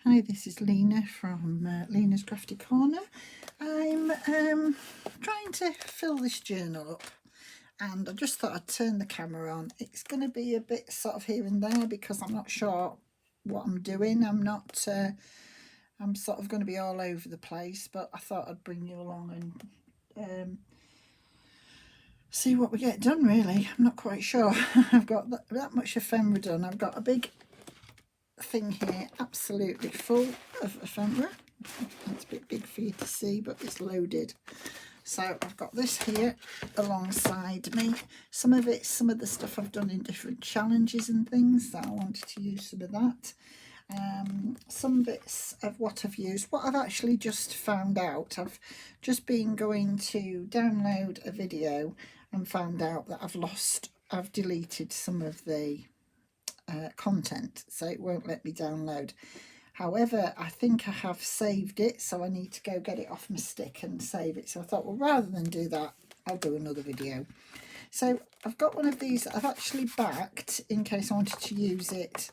Hi, this is Lena from Lena's Crafty Corner. I'm trying to fill this journal up, and I just thought I'd turn the camera on. It's going to be a bit sort of here and there because I'm not sure what I'm doing. I'm sort of going to be all over the place, but I thought I'd bring you along and see what we get done, really. I'm not quite sure. I've got that much ephemera done. I've got a big thing here absolutely full of ephemera. It's a bit big for you to see, but it's loaded. So I've got this here alongside me. Some of the stuff I've done in different challenges and things, so I wanted to use some of that. Some bits of what I've used, what I've actually just found out. I've just been going to download a video and found out that I've deleted some of the content, so it won't let me download. However, I think I have saved it, so I need to go get it off my stick and save it. So I thought, well, rather than do that, I'll do another video. So I've got one of these that I've actually backed in case I wanted to use it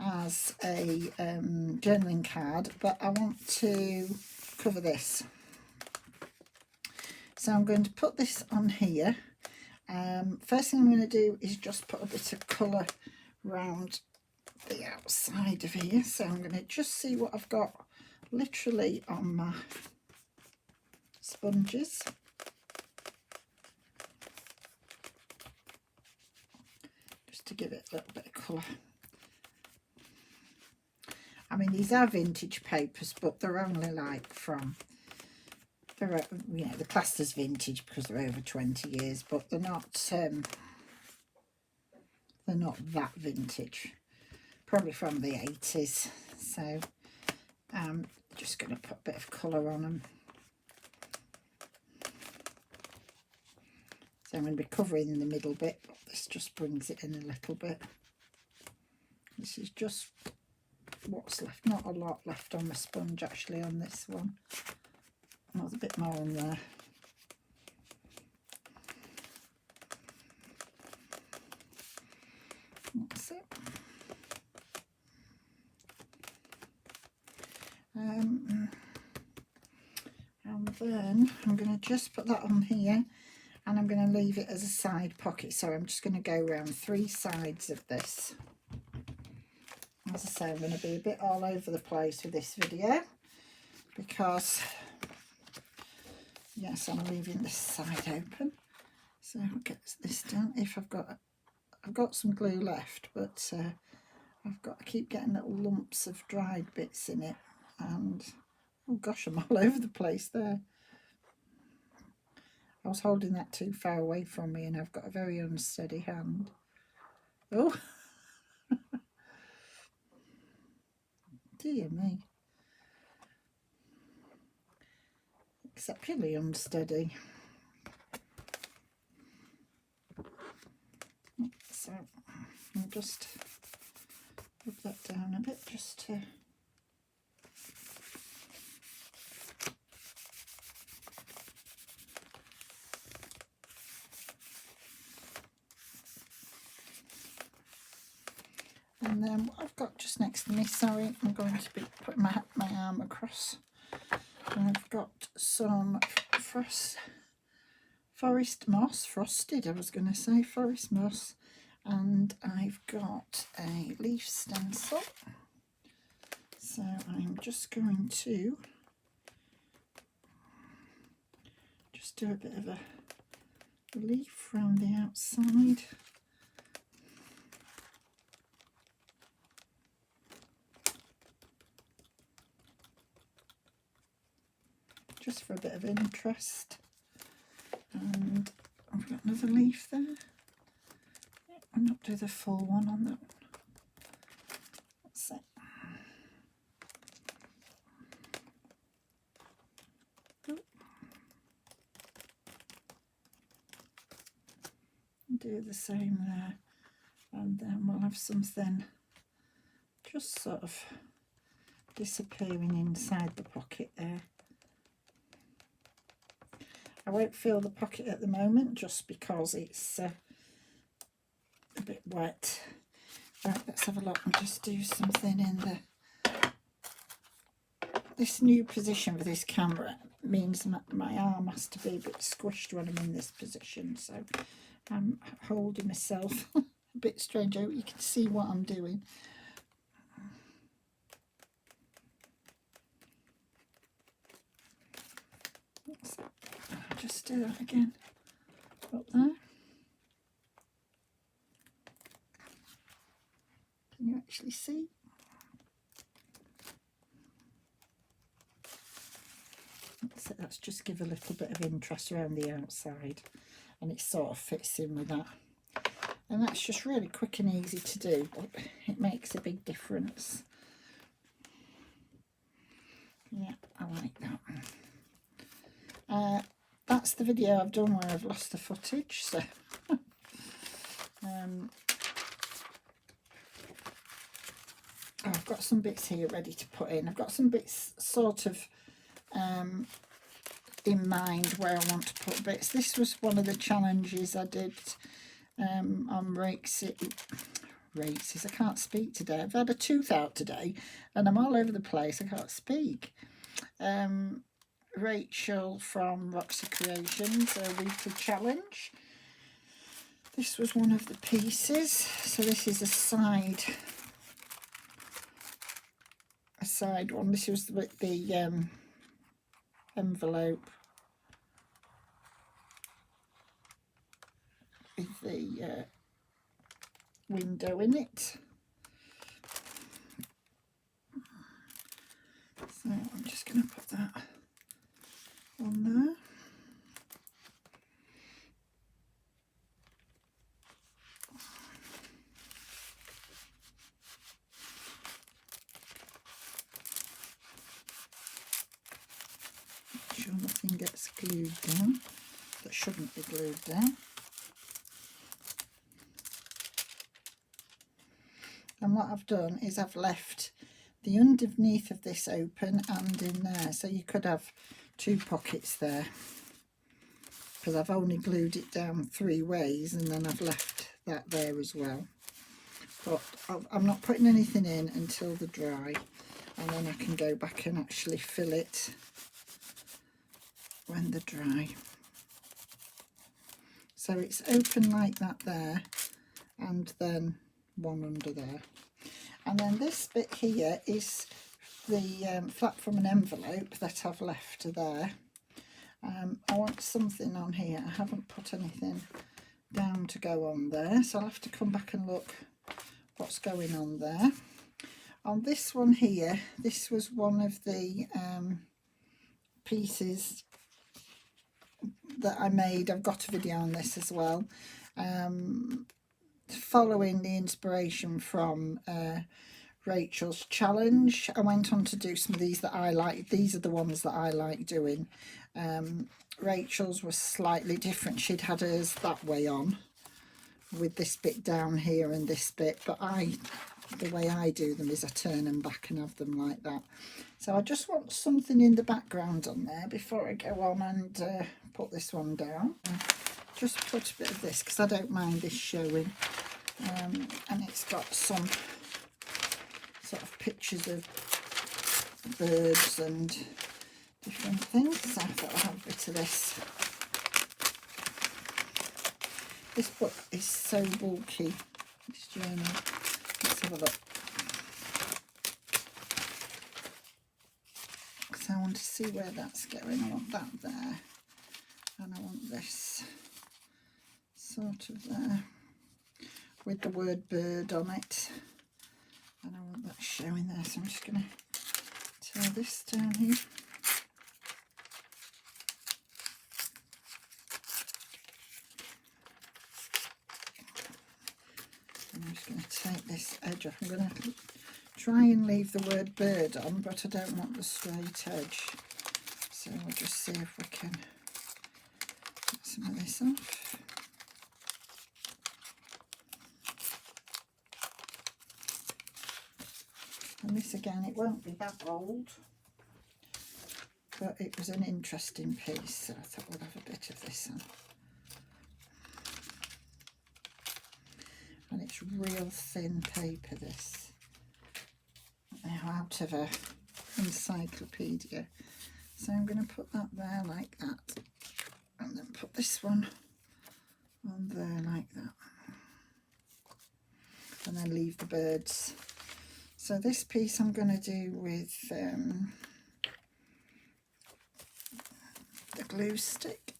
as a journaling card, but I want to cover this. So I'm going to put this on here. First thing I'm going to do is just put a bit of colour round the outside of here. So I'm going to just see what I've got literally on my sponges. Just to give it a little bit of colour. I mean, these are vintage papers, but they're only like they're classed as vintage because they're over 20 years, but they're not that vintage. Probably from the 80s. So I'm just going to put a bit of colour on them. So I'm going to be covering the middle bit, but this just brings it in a little bit. This is just what's left. Not a lot left on my sponge actually on this one. There's a bit more on there. That's it. And then I'm going to just put that on here, and I'm going to leave it as a side pocket. So I'm just going to go around 3 sides of this. As I say, I'm going to be a bit all over the place with this video because, yes, I'm leaving this side open. So I'll get this done. I've got some glue left, but I've got to keep getting little lumps of dried bits in it, and oh gosh, I'm all over the place there. I was holding that too far away from me, and I've got a very unsteady hand. Oh, dear me. Exceptionally unsteady. So I'll just rub that down a bit just to and then what I've got just next to me, sorry, I'm going to be putting my arm across, and I've got some forest moss, frosted, I was going to say, forest moss, and I've got a leaf stencil. So I'm just going to just do a bit of a leaf around the outside. Just for a bit of interest. And I've got another leaf there. I'll not do the full one on that one. That's it. Do the same there, and then we'll have something just sort of disappearing inside the pocket there. I won't fill the pocket at the moment just because it's a bit wet. Right, let's have a look and just do something in the this new position for this camera means my arm has to be a bit squished when I'm in this position, so I'm holding myself a bit strange. I hope you can see what I'm doing. So I'll just do that again up there. Can you actually see? So let's just give a little bit of interest around the outside, and it sort of fits in with that. And that's just really quick and easy to do, but it makes a big difference. Yeah, I like that. That's the video I've done where I've lost the footage, so I've got some bits here ready to put in. I've got some bits sort of in mind where I want to put bits. This was one of the challenges I did on Races. I can't speak today. I've had a tooth out today and I'm all over the place. I can't speak. Rachel from Roxy Creations, a weekly challenge. This was one of the pieces. So this is a side one. This was with the envelope with the window in it. So I'm just going to put that on there. Make sure nothing gets glued down that shouldn't be glued down. And what I've done is I've left the underneath of this open and in there, so you could have 2 pockets there, because I've only glued it down 3 ways and then I've left that there as well. But I'm not putting anything in until they're dry, and then I can go back and actually fill it when they're dry. So it's open like that there, and then one under there. And then this bit here is the flap from an envelope that I've left there. I want something on here. I haven't put anything down to go on there, so I'll have to come back and look what's going on there. On this one here, this was one of the pieces that I made. I've got a video on this as well, following the inspiration from Rachel's challenge. I went on to do some of these that I like. These are the ones that I like doing. Rachel's was slightly different. She'd had hers that way on, with this bit down here and this bit, but the way I do them is I turn them back and have them like that. So I just want something in the background on there before I go on and put this one down. Just put a bit of this because I don't mind this showing, and it's got some sort of pictures of birds and different things, so I thought I'd have a bit of this. This book is so bulky, this journal. Let's have a look. So I want to see where that's going. I want that there, and I want this sort of there with the word bird on it, and I want that showing there. So I'm just going to tear this down here. I'm just going to take this edge off. I'm going to try and leave the word bird on, but I don't want the straight edge. So we'll just see if we can get some of this off. And this again, it won't be that old, but it was an interesting piece, so I thought we'd have a bit of this on. And it's real thin paper, this. Now out of a encyclopedia. So I'm going to put that there like that, and then put this one on there like that, and then leave the birds. So this piece I'm going to do with the glue stick.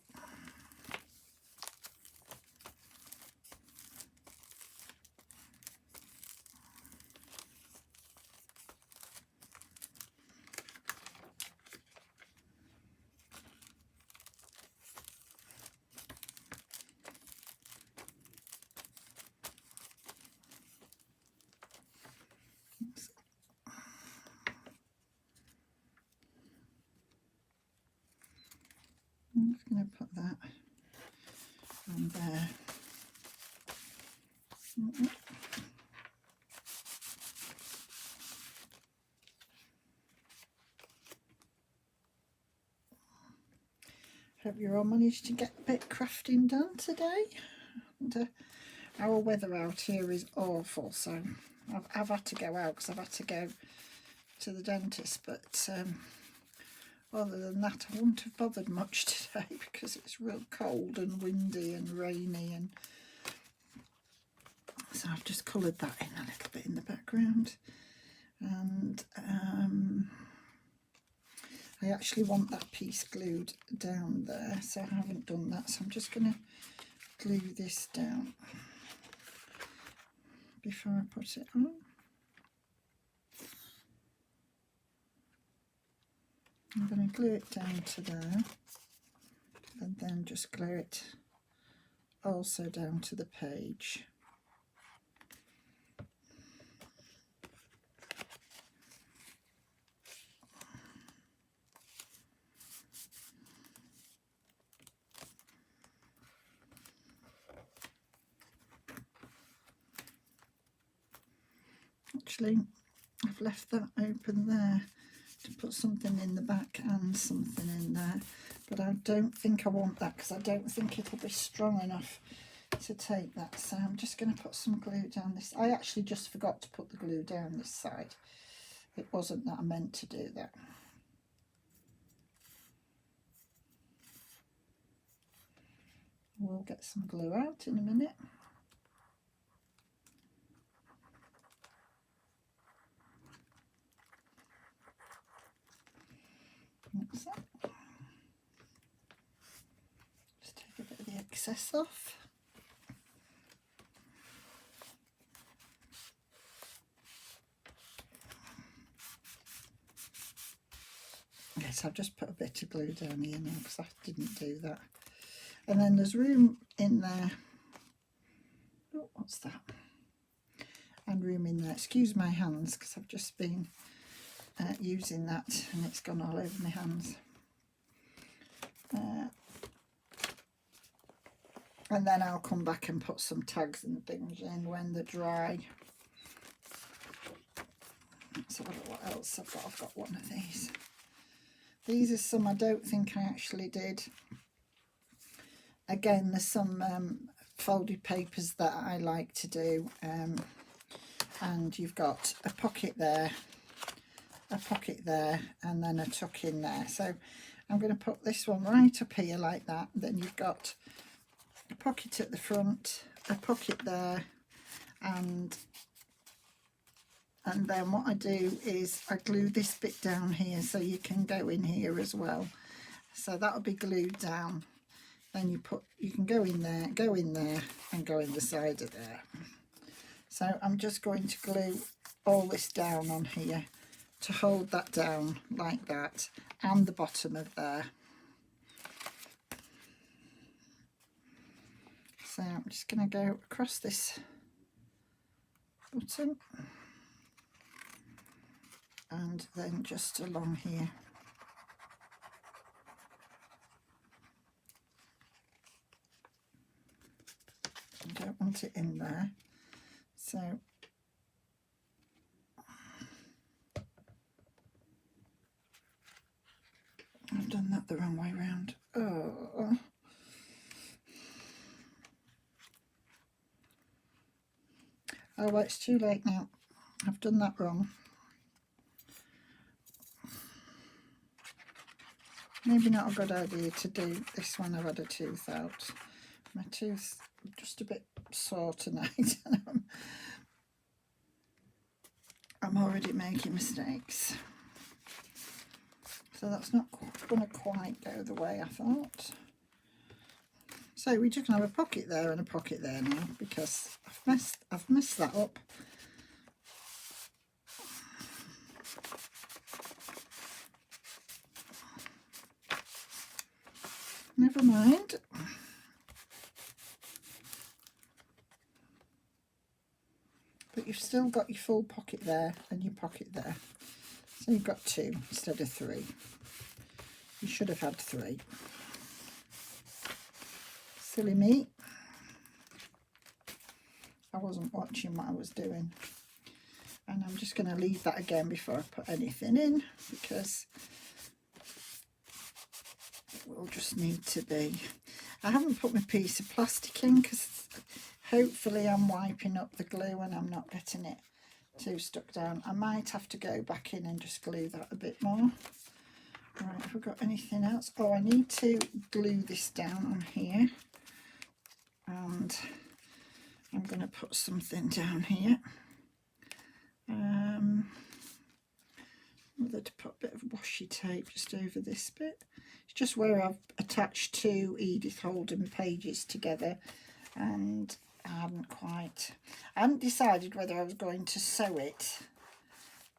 I'm just going to put that on there. Hope you all managed to get a bit of crafting done today. And, our weather out here is awful, so I've had to go out because I've had to go to the dentist, but other than that I wouldn't have bothered much today because it's real cold and windy and rainy, and so I've just coloured that in a little bit in the background. And I actually want that piece glued down there, so I haven't done that, so I'm just going to glue this down before I put it on. I'm going to glue it down to there, and then just glue it also down to the page. Actually, I've left that open there to put something in the back and something in there, but I don't think I want that because I don't think it'll be strong enough to take that, so I'm just going to put some glue down this. I actually just forgot to put the glue down this side. It wasn't that I meant to do that. We'll get some glue out in a minute. That's it. Just take a bit of the excess off. Yes, I've just put a bit of glue down here now because I didn't do that. And then there's room in there. Oh, what's that? And room in there. Excuse my hands because I've just been using that and it's gone all over my hands. And then I'll come back and put some tags and things in when they're dry. So what else I've got? I've got one of these. These are some I don't think I actually did. Again, there's some folded papers that I like to do. And you've got a pocket there, and then a tuck in there. So I'm going to put this one right up here like that. Then you've got a pocket at the front, a pocket there, and then what I do is I glue this bit down here so you can go in here as well. So that'll be glued down. Then you can go in there, and go in the side of there. So I'm just going to glue all this down on here to hold that down like that, and the bottom of there. So I'm just going to go across this bottom and then just along here. I don't want it in there, so I've done that the wrong way round. Oh. Oh, well, it's too late now. I've done that wrong. maybe not a good idea to do this when I've had a tooth out. My tooth's just a bit sore tonight. I'm already making mistakes. So that's not going to quite go the way I thought. So we just have a pocket there and a pocket there now, because I've messed that up. Never mind. But you've still got your full pocket there and your pocket there. So you've got 2 instead of 3. You should have had 3. Silly me. I wasn't watching what I was doing. And I'm just going to leave that again before I put anything in, because it will just need to be. I haven't put my piece of plastic in because hopefully I'm wiping up the glue and I'm not getting it too stuck down. I might have to go back in and just glue that a bit more. Right, have I got anything else? Oh, I need to glue this down on here. And I'm going to put something down here. Whether to put a bit of washi tape just over this bit. It's just where I've attached 2 Edith Holden pages together, and I hadn't decided whether I was going to sew it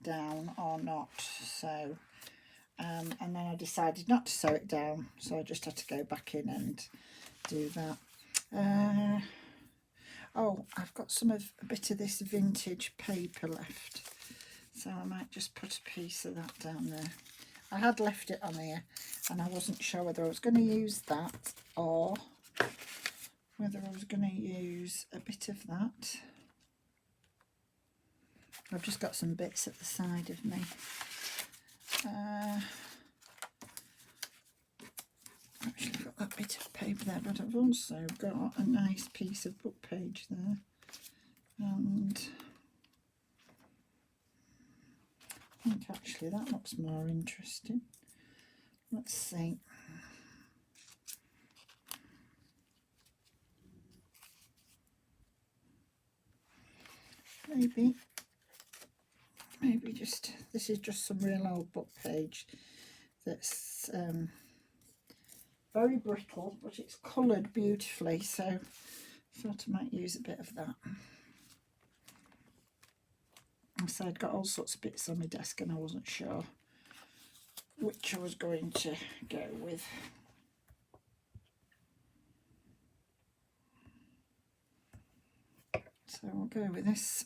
down or not. So and then I decided not to sew it down, so I just had to go back in and do that. Oh, I've got a bit of this vintage paper left, so I might just put a piece of that down there. I had left it on here and I wasn't sure whether I was going to use that or whether I was going to use a bit of that. I've just got some bits at the side of me. Actually, I've got that bit of paper there, but I've also got a nice piece of book page there, and I think actually that looks more interesting. Let's see. Maybe just, this is just some real old book page that's very brittle, but it's coloured beautifully, so I thought I might use a bit of that. So I'd got all sorts of bits on my desk and I wasn't sure which I was going to go with. So I'll go with this.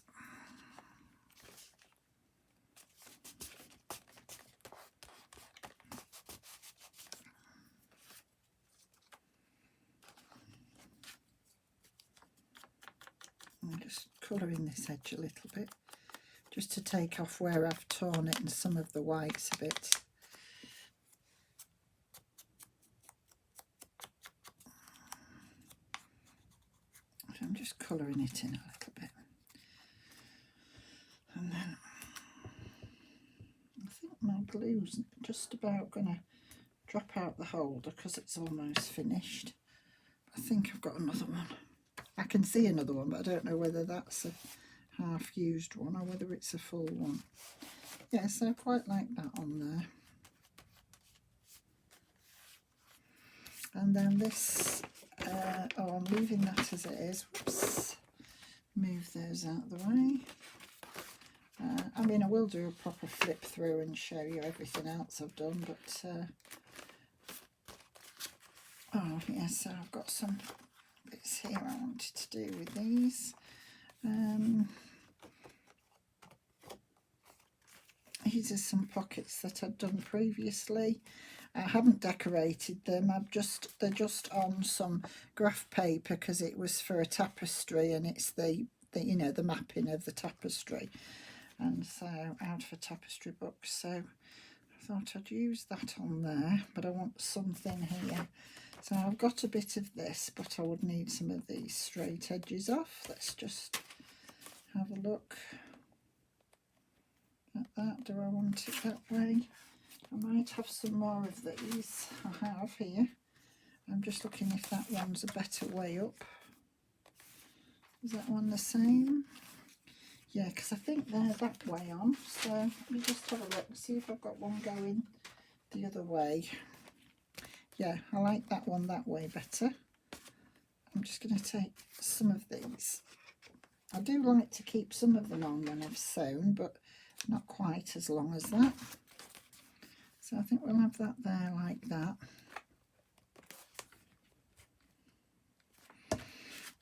I'm just colouring this edge a little bit, just to take off where I've torn it and some of the whites a bit. So I'm just colouring it in a little bit. And then I think my glue's just about going to drop out the holder because it's almost finished. I think I've got another one. I can see another one, but I don't know whether that's a half-used one or whether it's a full one. Yeah, so I quite like that on there. And then this, oh, I'm leaving that as it is. Whoops. Move those out of the way. I mean, I will do a proper flip through and show you everything else I've done, but oh yeah, so I've got some bits here I wanted to do with these. These are some pockets that I'd done previously. I haven't decorated them. They're just on some graph paper because it was for a tapestry, and it's the you know, the mapping of the tapestry, and so out for tapestry books. So I thought I'd use that on there, but I want something here. So I've got a bit of this, but I would need some of these straight edges off. Let's just have a look at that. Do I want it that way? I might have some more of these. I have here. I'm just looking if that one's a better way up. Is that one the same? Yeah, because I think they're that way on. So let me just have a look and see if I've got one going the other way. Yeah, I like that one that way better. I'm just going to take some of these. I do like to keep some of them on when I've sewn, but not quite as long as that. So I think we'll have that there like that.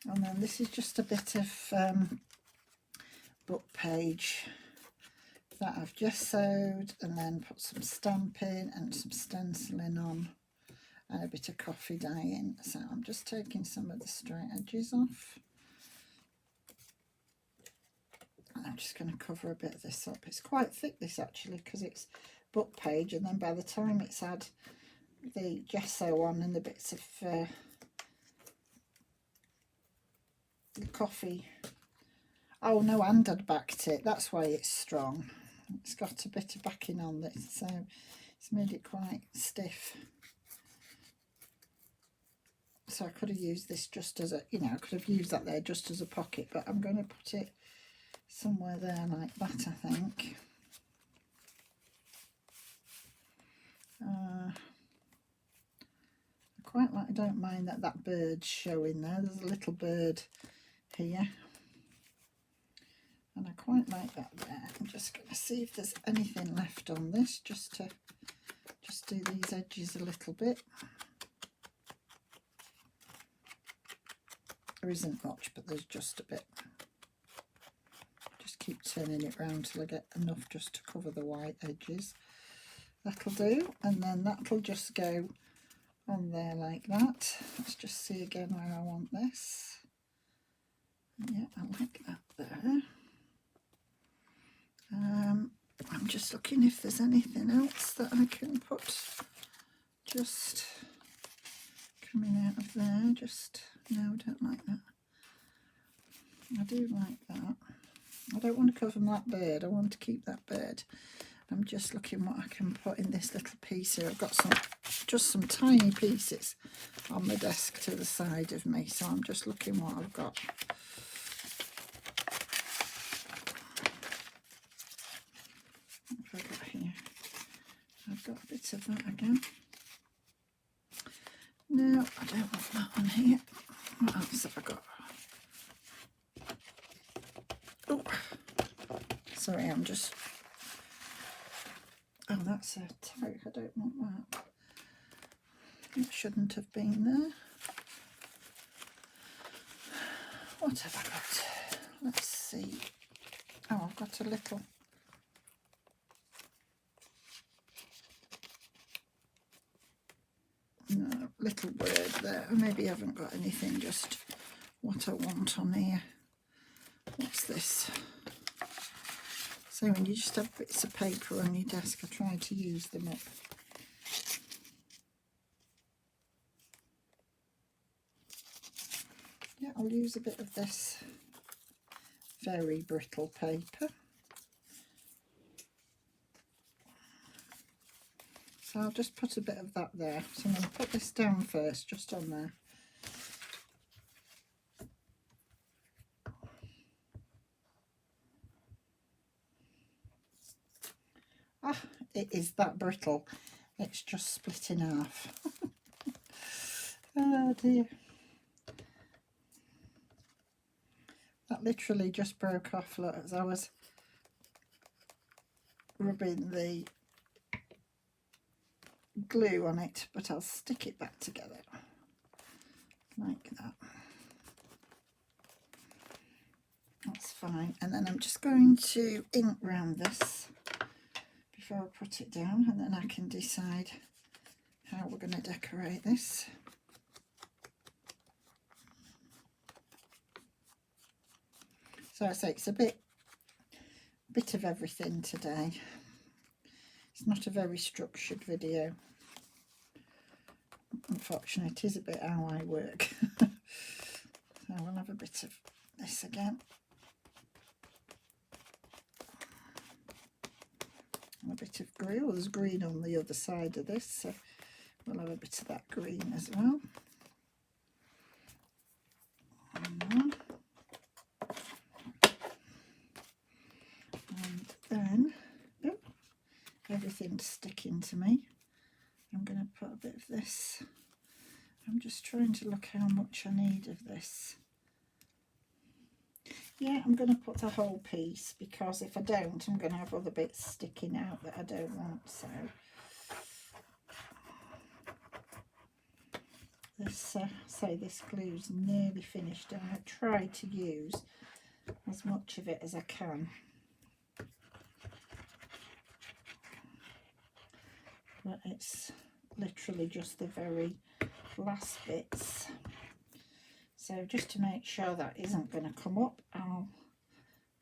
And then this is just a bit of book page that I've just sewed, and then put some stamping and some stenciling on and a bit of coffee dyeing. So I'm just taking some of the straight edges off. And I'm just going to cover a bit of this up. It's quite thick, this, actually, because it's book page, and then by the time it's had the gesso on and the bits of the coffee, oh no, and I'd backed it, that's why it's strong. It's got a bit of backing on this, so it's made it quite stiff. So I could have used this just as a, you know, I could have used that there just as a pocket, but I'm going to put it somewhere there like that, I think. I don't mind that bird's showing there. There's a little bird here, and I quite like that there. I'm just going to see if there's anything left on this, just to do these edges a little bit. There isn't much, but there's just a bit. Just keep turning it round till I get enough just to cover the white edges. That'll do, and then that'll just go on there like that. Let's just see again where I want this. Yeah, I like that there. I'm just looking if there's anything else that I can put just coming out of there. Just, no, I don't like that. I do like that. I don't want to cover that bird. I want to keep that bird. I'm just looking what I can put in this little piece here. I've got just some tiny pieces on the desk to the side of me, so I'm just looking what I've got. What have I got here? I've got a bit of that again. No, I don't want that on here. What else have I got? Oh, sorry, I'm just... Oh, that's a tag. I don't want that. It shouldn't have been there. What have I got? Let's see. Oh, I've got a little... No, little word there. Maybe I haven't got anything, just what I want on here. What's this? So when you just have bits of paper on your desk, I try to use them up. Yeah, I'll use a bit of this very brittle paper. So I'll just put a bit of that there. So I'm going to put this down first, just on there. Ah, it is that brittle. It's just split in half. Oh dear. That literally just broke off, look, as I was rubbing the glue on it, but I'll stick it back together like that. That's fine. And then I'm just going to ink round this before I put it down, and then I can decide how we're going to decorate this. So I say it's a bit of everything today. It's not a very structured video. Unfortunately, it is a bit how I work. So we'll have a bit of this again. bit of green. Well, there's green on the other side of this, so we'll have a bit of that green as well. And then, oh, everything's sticking to me. I'm going to put a bit of this. I'm just trying to look how much I need of this. Yeah, I'm going to put the whole piece, because if I don't, I'm going to have other bits sticking out that I don't want. So this, this glue's nearly finished, and I try to use as much of it as I can. But it's literally just the very last bits. So just to make sure that isn't going to come up, I'll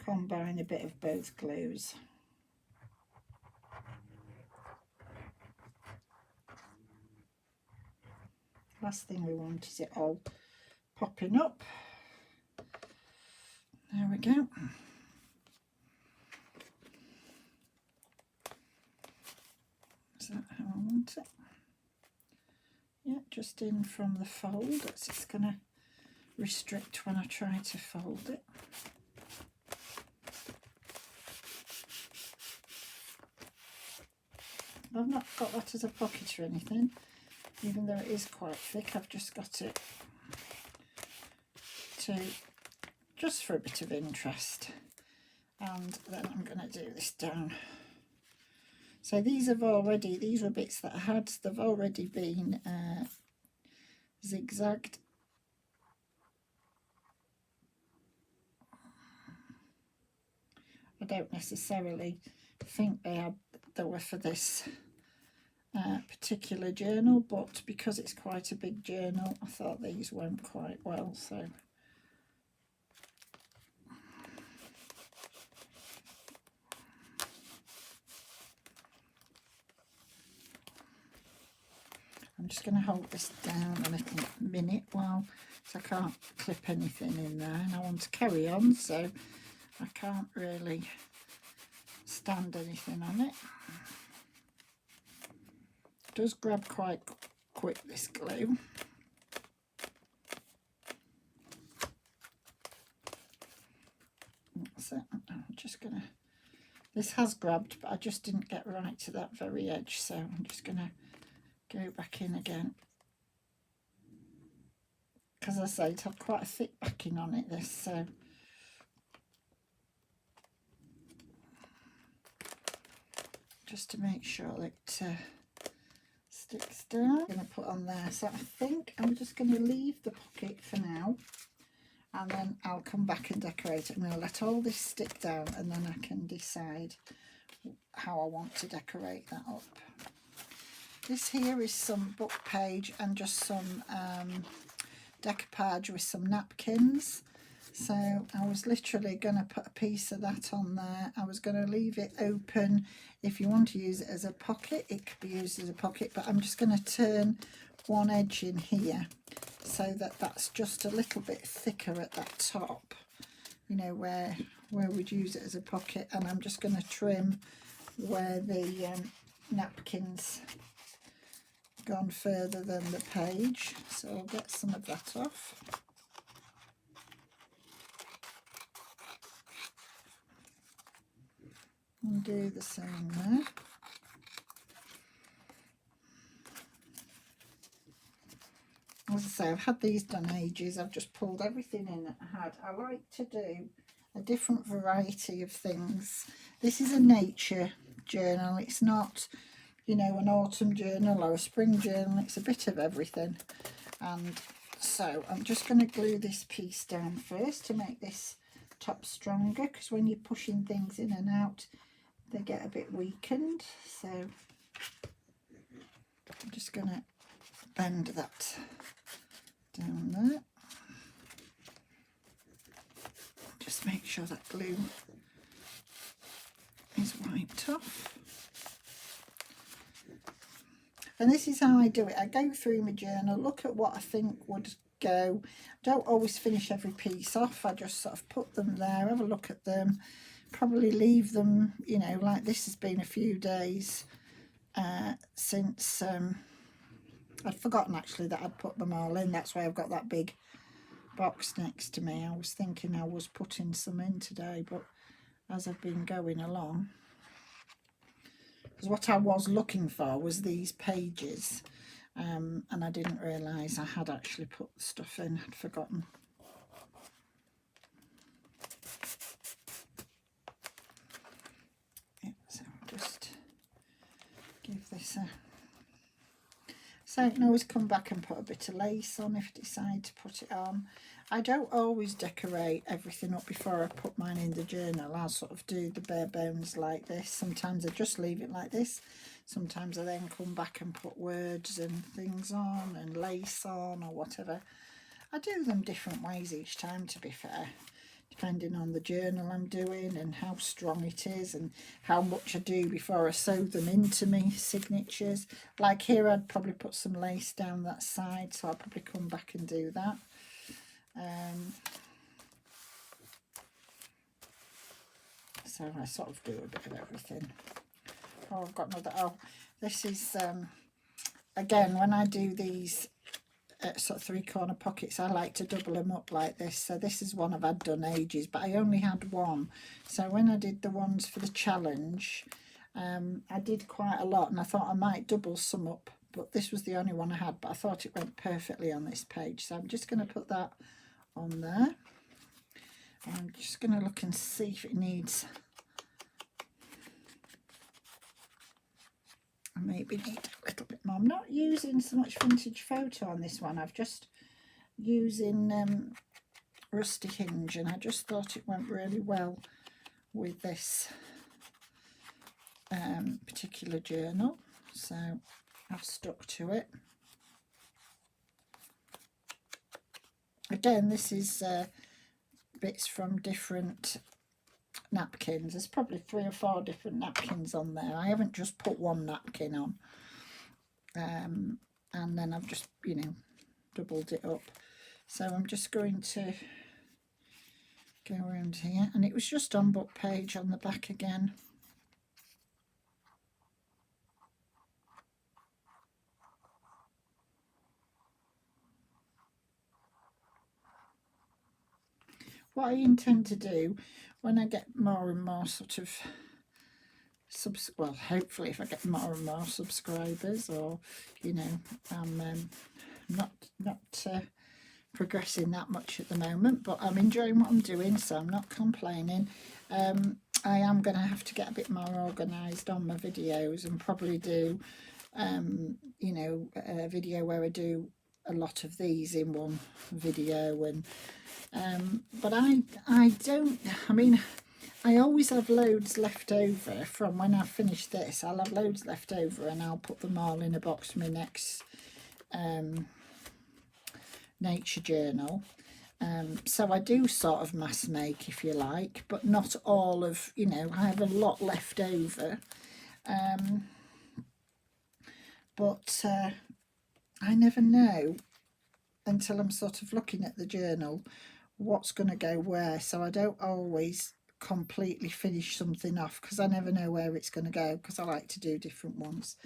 combine a bit of both glues. Last thing we want is it all popping up. There we go. Is that how I want it? Yeah, just in from the fold. It's going to restrict when I try to fold it. I've not got that as a pocket or anything, even though it is quite thick. I've just got it to, just for a bit of interest. And then I'm going to do this down. So these were bits that I had, they've already been zigzagged. I don't necessarily think they were for this particular journal, but because it's quite a big journal, I thought these went quite well. So I'm just going to hold this down a little minute while, so I can't clip anything in there, and I want to carry on, so I can't really stand anything on it. It does grab quite quick, this glue. So I'm just going to, this has grabbed, but I just didn't get right to that very edge, so I'm just going to go back in again, because I say it had quite a thick backing on it, this, so just to make sure that it sticks down. I'm going to put on there, so I think I'm just going to leave the pocket for now, and then I'll come back and decorate it. I'm going to let all this stick down, and then I can decide how I want to decorate that up. This here is some book page and just some decoupage with some napkins. So I was literally going to put a piece of that on there. I was going to leave it open. If you want to use it as a pocket, it could be used as a pocket, but I'm just going to turn one edge in here so that that's just a little bit thicker at that top, you know, where we'd use it as a pocket. And I'm just going to trim where the napkins gone further than the page, so I'll get some of that off. And do the same there. As I say, I've had these done ages. I've just pulled everything in that I had. I like to do a different variety of things. This is a nature journal. It's not, you know, an autumn journal or a spring journal. It's a bit of everything. And so I'm just going to glue this piece down first to make this top stronger, because when you're pushing things in and out, they get a bit weakened. So I'm just going to bend that down there. Just make sure that glue is wiped off. And this is how I do it. I go through my journal, look at what I think would go. Don't always finish every piece off. I just sort of put them there, have a look at them, probably leave them, you know, like this has been a few days since I'd forgotten actually that I'd put them all in. That's why I've got that big box next to me. I was thinking I was putting some in today, but as I've been going along, because what I was looking for was these pages, and I didn't realise I had actually put the stuff in. I'd forgotten. Yeah, so I'll just give this a... So I can always come back and put a bit of lace on if I decide to put it on. I don't always decorate everything up before I put mine in the journal. I'll sort of do the bare bones like this. Sometimes I just leave it like this. Sometimes I then come back and put words and things on and lace on or whatever. I do them different ways each time, to be fair, depending on the journal I'm doing and how strong it is and how much I do before I sew them into me signatures. Like here I'd probably put some lace down that side, so I'll probably come back and do that. So I sort of do a bit of everything. Oh, I've got another... Oh, this is again, when I do these sort of 3-corner pockets, I like to double them up like this. So this is one I've had done ages, but I only had one. So when I did the ones for the challenge, I did quite a lot, and I thought I might double some up, but this was the only one I had, but I thought it went perfectly on this page. So I'm just going to put that on there. I'm just going to look and see if it needs... I maybe need a little bit more. I'm not using so much vintage photo on this one. I've just using Rusty Hinge, and I just thought it went really well with this particular journal, so I've stuck to it. Again, this is bits from different napkins. There's probably 3 or 4 different napkins on there. I haven't just put one napkin on, and then I've just, you know, doubled it up. So I'm just going to go around here, and it was just on book page on the back again. What I intend to do when I get more and more sort of well, hopefully if I get more and more subscribers, or, you know, I'm not progressing that much at the moment, but I'm enjoying what I'm doing, so I'm not complaining. I am going to have to get a bit more organised on my videos and probably do you know, a video where I do a lot of these in one video, and but I don't, I mean, I always have loads left over from when I finish this. I'll have loads left over, and I'll put them all in a box for my next nature journal. So I do sort of mass make, if you like, but not all of, you know, I have a lot left over. But I never know until I'm sort of looking at the journal what's going to go where, so I don't always completely finish something off, because I never know where it's going to go, because I like to do different ones.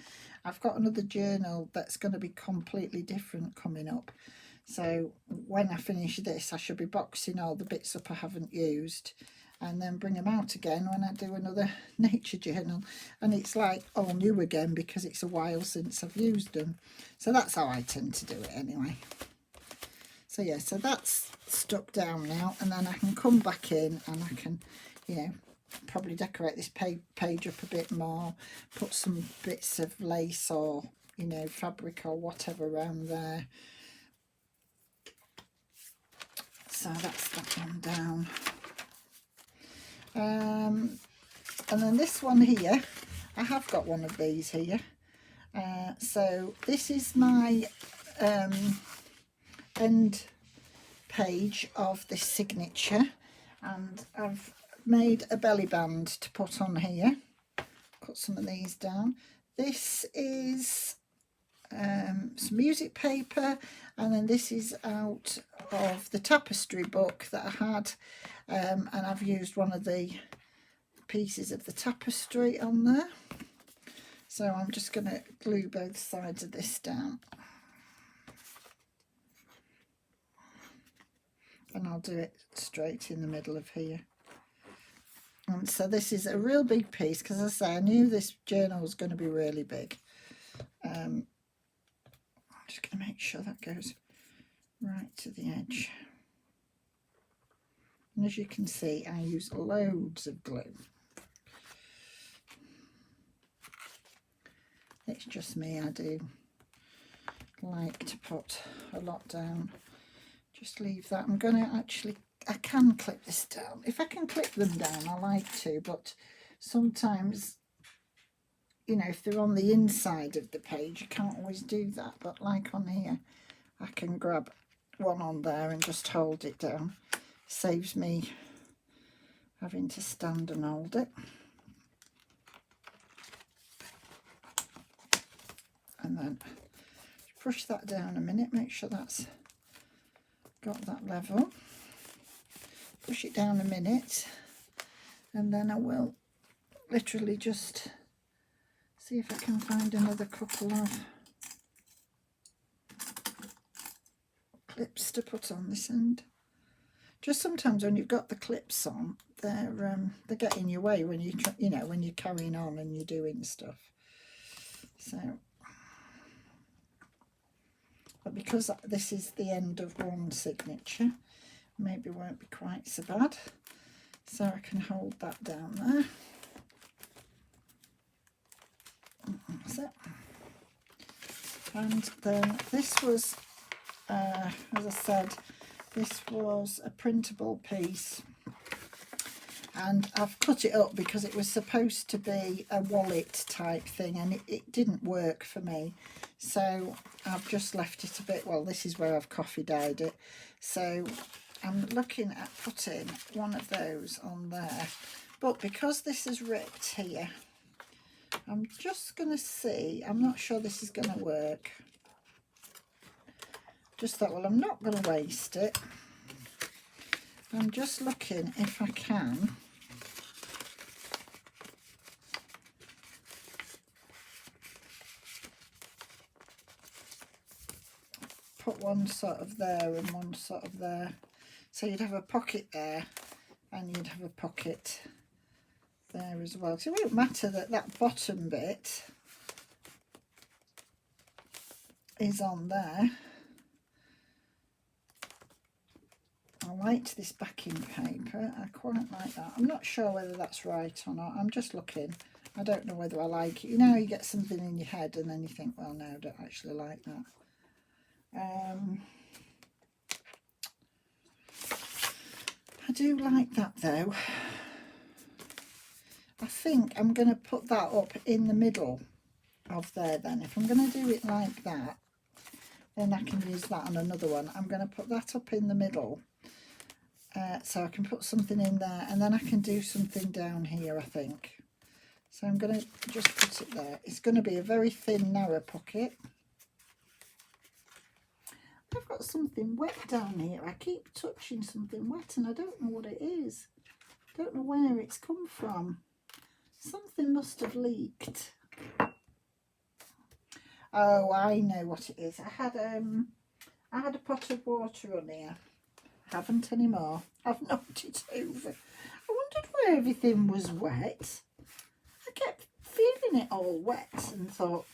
I've got another journal that's going to be completely different coming up, so when I finish this I should be boxing all the bits up I haven't used, and then bring them out again when I do another nature journal, and it's like all new again because it's a while since I've used them. So that's how I tend to do it anyway. So yeah, so that's stuck down now, and then I can come back in and I can, you know, probably decorate this page up a bit more, put some bits of lace or, you know, fabric or whatever around there. So that's that one down. And then this one here, I have got one of these here. So this is my end page of this signature, and I've made a belly band to put on here. Cut some of these down. This is some music paper, and then this is out of the tapestry book that I had, and I've used one of the pieces of the tapestry on there. So I'm just going to glue both sides of this down. And I'll do it straight in the middle of here. And so this is a real big piece, because as I say, I knew this journal was going to be really big. I'm just going to make sure that goes right to the edge. And as you can see, I use loads of glue. It's just me, I do like to put a lot down. Just leave that. I'm going to actually, I can clip this down. If I can clip them down, I like to, but sometimes, you know, if they're on the inside of the page, you can't always do that. But like on here, I can grab one on there and just hold it down. Saves me having to stand and hold it. And then push that down a minute, make sure that's got that level. Push it down a minute, and then I will literally just see if I can find another couple of clips to put on this end. Just sometimes when you've got the clips on, they get in your way when you know, when you're carrying on and you're doing stuff. So, but because this is the end of one signature, maybe it won't be quite so bad. So I can hold that down there. That's it. And then this was, as I said, this was a printable piece. And I've cut it up because it was supposed to be a wallet type thing, and it didn't work for me. So I've just left it a bit, well, this is where I've coffee dyed it. So I'm looking at putting one of those on there. But because this is ripped here, I'm just going to see, I'm not sure this is going to work. Just thought, well, I'm not going to waste it. I'm just looking if I can put one sort of there and one sort of there. So you'd have a pocket there and you'd have a pocket there as well. So it won't matter that that bottom bit is on there. I liked this backing paper. I quite like that. I'm not sure whether that's right or not. I'm just looking. I don't know whether I like it. You know, you get something in your head and then you think, well, no, I don't actually like that. I do like that though. I think I'm going to put that up in the middle of there then. If I'm going to do it like that, then I can use that on another one. I'm going to put that up in the middle. So I can put something in there, and then I can do something down here, I think. So I'm going to just put it there. It's going to be a very thin, narrow pocket. I've got something wet down here. I keep touching something wet and I don't know what it is. Don't know where it's come from. Something must have leaked. Oh, I know what it is. I had a pot of water on here. Haven't anymore. I've knocked it over. I wondered where everything was wet. I kept feeling it all wet and thought,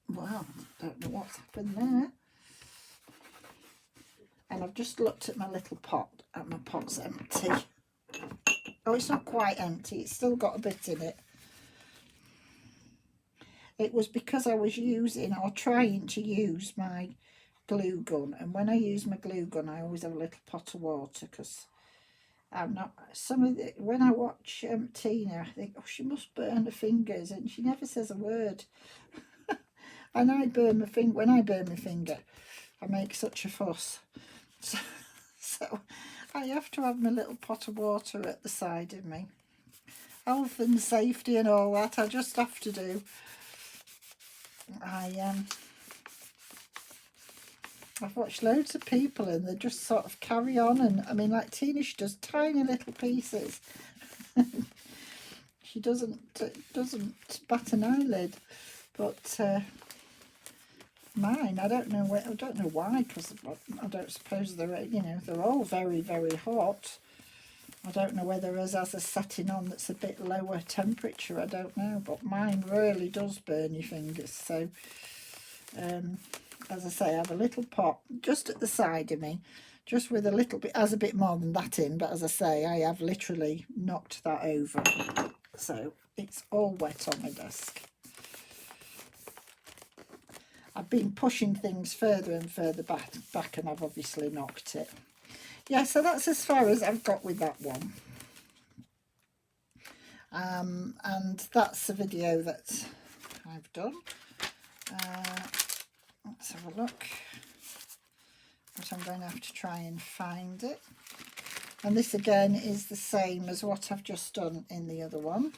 well, I don't know what's happened there. And I've just looked at my little pot, and my pot's empty. Oh, it's not quite empty. It's still got a bit in it. It was because I was using or trying to use my glue gun, and when I use my glue gun I always have a little pot of water, because I'm not, when I watch Tina, I think, oh, she must burn her fingers, and she never says a word. And I burn my finger. When I burn my finger, I make such a fuss. So I have to have my little pot of water at the side of me. Health and safety and all that, I just have to do. I've watched loads of people and they just sort of carry on, and I mean, like Tina, she does tiny little pieces. He doesn't bat an eyelid. But mine, I don't know why, because I don't suppose they're, you know, they're all very, very hot. I don't know whether as a setting on that's a bit lower temperature, I don't know, but mine really does burn your fingers. So as I say, I have a little pot just at the side of me, just with a little bit, has a bit more than that in, but as I say, I have literally knocked that over, so it's all wet on my desk. I've been pushing things further and further back, and I've obviously knocked it. Yeah, so that's as far as I've got with that one. And that's the video that I've done. Let's have a look. But I'm going to have to try and find it. And this again is the same as what I've just done in the other one.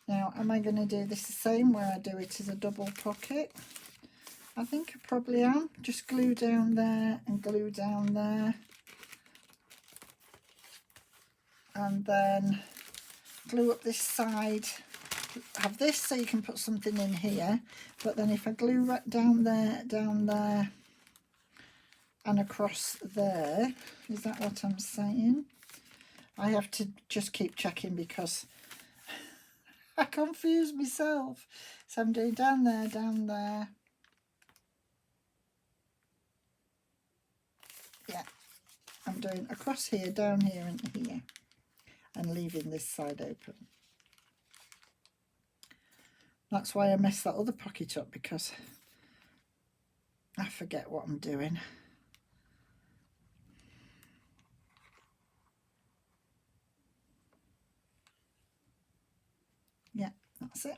Now, am I going to do this the same where I do it as a double pocket? I think I probably am. Just glue down there and glue down there. And then glue up this side. Have this so you can put something in here. But then if I glue right down there, and across there, is that what I'm saying? I have to just keep checking because I confuse myself. So I'm doing down there. Yeah, I'm doing across here, down here and here, and leaving this side open. That's why I messed that other pocket up, because I forget what I'm doing. Yeah, that's it.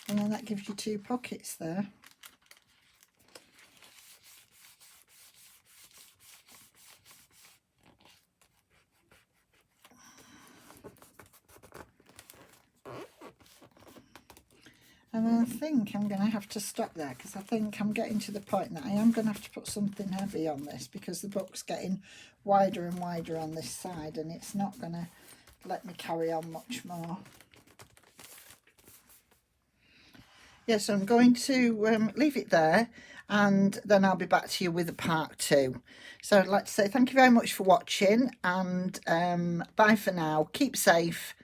And then that gives you two pockets there. And I think I'm going to have to stop there, because I think I'm getting to the point that I am going to have to put something heavy on this, because the book's getting wider and wider on this side and it's not going to let me carry on much more. Yeah, so I'm going to leave it there, and then I'll be back to you with a part 2. So I'd like to say thank you very much for watching, and bye for now. Keep safe.